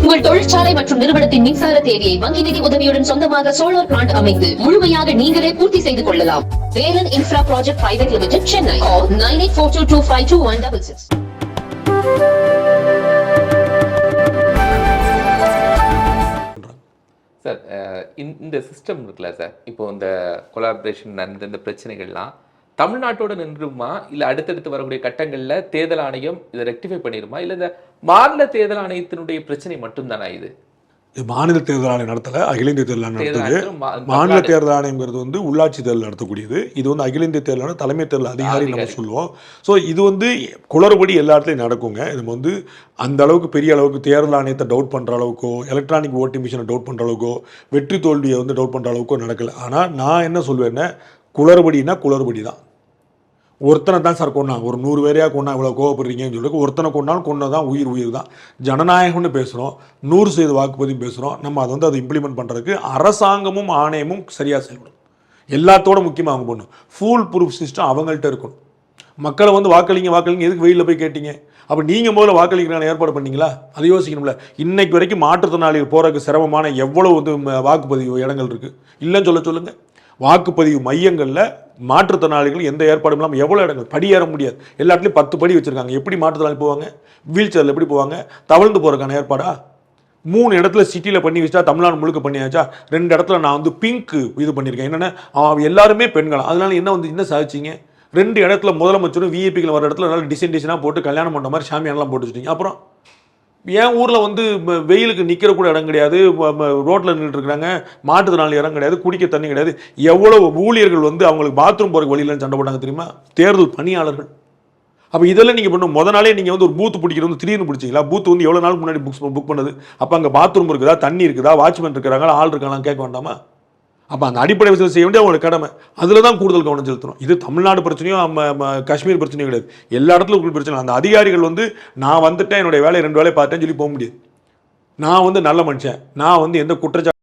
உங்கள் தொழிற்சாலை மற்றும் நிறுவனத்தின் மின்சார தேவையை வங்கி நிதி உதவியுடன் சொந்தமாக சோலார் பிளான்ட் அமைத்து முழுமையாக நீங்களே பூர்த்தி செய்து கொள்ளலாம். Velan infra project private limited, Chennai. 9842252166. Sir, இந்த சிஸ்டம் இருக்குல்ல சார், இப்போ இந்த கொலாபரேஷன் இந்த பிரச்சனைகள்லாம் தமிழ்நாட்டோட நின்றுமா, இல்லை அடுத்தடுத்து வரக்கூடிய கட்டங்களில் தேர்தல் ஆணையம் இதை ரெக்டிஃபை பண்ணிடுமா, இல்லை இந்த மாநில தேர்தல் ஆணையத்தினுடைய பிரச்சனை மட்டும்தானா? இது மாநில தேர்தல் ஆணையம் நடத்தல, அகில இந்திய தேர்தல் ஆணையம் நடத்துது. மாநில தேர்தல் ஆணையம்ங்கிறது வந்து உள்ளாட்சி தேர்தல் நடத்தக்கூடியது. இது வந்து அகில இந்திய தேர்தல் தலைமை தேர்தல் அதிகாரி நம்ம சொல்லுவோம். ஸோ இது வந்து குளறுபடி எல்லா இடத்துலையும் நடக்குங்க. இது வந்து அந்த அளவுக்கு பெரிய அளவுக்கு தேர்தல் ஆணையத்தை டவுட் பண்ணுற அளவுக்கோ, எலக்ட்ரானிக் ஓட்டிங் மிஷினை டவுட் பண்ணுற அளவுக்கோ, வெற்றி தோல்வியை வந்து டவுட் பண்ணுற அளவுக்கோ நடக்கல. ஆனால் நான் என்ன சொல்வேன்னா, குளறுபடினா குளறுபடி தான். ஒருத்தனை தான் சார் கொண்டான், ஒரு 100 பேரையாக கொண்டா இவ்வளோ கோவப்படுறீங்கன்னு சொல்லிட்டு ஒருத்தனை கொண்டாலும் கொண்டதான் உயிர் தான். ஜனநாயகம்னு பேசுகிறோம், 100% வாக்குப்பதிவு பேசுகிறோம். நம்ம அதை வந்து அதை இம்ப்ளிமெண்ட் பண்ணுறதுக்கு அரசாங்கமும் ஆணையமும் சரியாக செயல்படும். எல்லாத்தோட முக்கியமாக அவங்க பண்ணணும், ஃபுல் ப்ரூஃப் சிஸ்டம் அவங்கள்ட்ட இருக்கணும். மக்களை வந்து வாக்களிங்க எதுக்கு வெயிலில் போய் கேட்டீங்க? அப்போ நீங்கள் முதல்ல வாக்களிக்கிறான ஏற்பாடு பண்ணீங்களா? அதை யோசிக்கணும்ல. இன்னைக்கு வரைக்கும் மாற்றுத்திறனாளிகள் போகிறதுக்கு சிரமமான எவ்வளோ வந்து வாக்குப்பதிவு இடங்கள் இருக்குது இல்லைன்னு சொல்லுங்கள். வாக்குப்பதிவு மையங்களில் மாற்றுத்திறனாளிகள் எந்த ஏற்பாடும் இல்லாமல் எவ்வளோ இடங்கள், படி ஏற முடியாது. எல்லா இடத்துலையும் 10 படி வச்சுருக்காங்க. எப்படி மாற்றுத்திறனாளி போவாங்க? வீல் சேரில் எப்படி போவாங்க? தவழ்ந்து போகிறதுக்கான ஏற்பாடா? 3 இடத்துல சிட்டியில் பண்ணி வச்சா, தமிழ்நாடு முழுக்க பண்ணியாச்சா? 2 இடத்துல நான் வந்து பிங்க் இது பண்ணியிருக்கேன். என்னென்ன எல்லாருமே பெண்கள். அதனால என்ன சாதிச்சிங்க? 2 இடத்துல முதலமைச்சரும் விஐபிகள் வர இடத்துல நல்லா டிசைனாக போட்டு கல்யாணம் பண்ணுற மாதிரி சாமியானலாம் போட்டு வச்சுட்டீங்க. அப்புறம் என் ஊரில் வந்து வெயிலுக்கு நிற்கிற கூட இடம் கிடையாது, ரோட்டில் நின்றுட்டு இருக்கிறாங்க, மாற்றுத்திறனாளி இடம் கிடையாது, குடிக்க தண்ணி கிடையாது. எவ்வளோ ஊழியர்கள் வந்து அவங்களுக்கு பாத்ரூம் போகிற வழியிலன்னு சண்டை போட்டாங்க தெரியுமா? தேர்தல் பணியாளர்கள். அப்போ இதெல்லாம் நீங்கள் பண்ணணும். நாளே நீங்கள் வந்து ஒரு பூத்து பிடிக்கிறது வந்து திடீர்னு பிடிச்சிங்களா? பூத்து வந்து எவ்வளோ நாளுக்கு முன்னாடி புக் பண்ணது? அப்போ அங்கே பாத்ரூம் இருக்குதா, தண்ணி இருக்குதா, வாட்ச்மேன் இருக்கிறாங்களா, ஆள் இருக்காங்களான்னு கேட்க வேண்டாமா? அப்போ அந்த அடிப்படை விஷயம் செய்ய வேண்டிய அவங்களுக்கு கடமை. அதில் தான் கூடுதல் கவனம் செலுத்தணும். இது தமிழ்நாடு பிரச்சனையும் காஷ்மீர் பிரச்சனையும் கிடையாது, எல்லா இடத்துலையும் பிரச்சனை. அந்த அதிகாரிகள் வந்து நான் வந்துட்டேன், என்னுடைய வேலையை 2 வேலையை பார்த்தேன்னு சொல்லி போக முடியாது. நான் வந்து நல்ல மனுஷன், நான் வந்து எந்த குற்றச்சாட்டு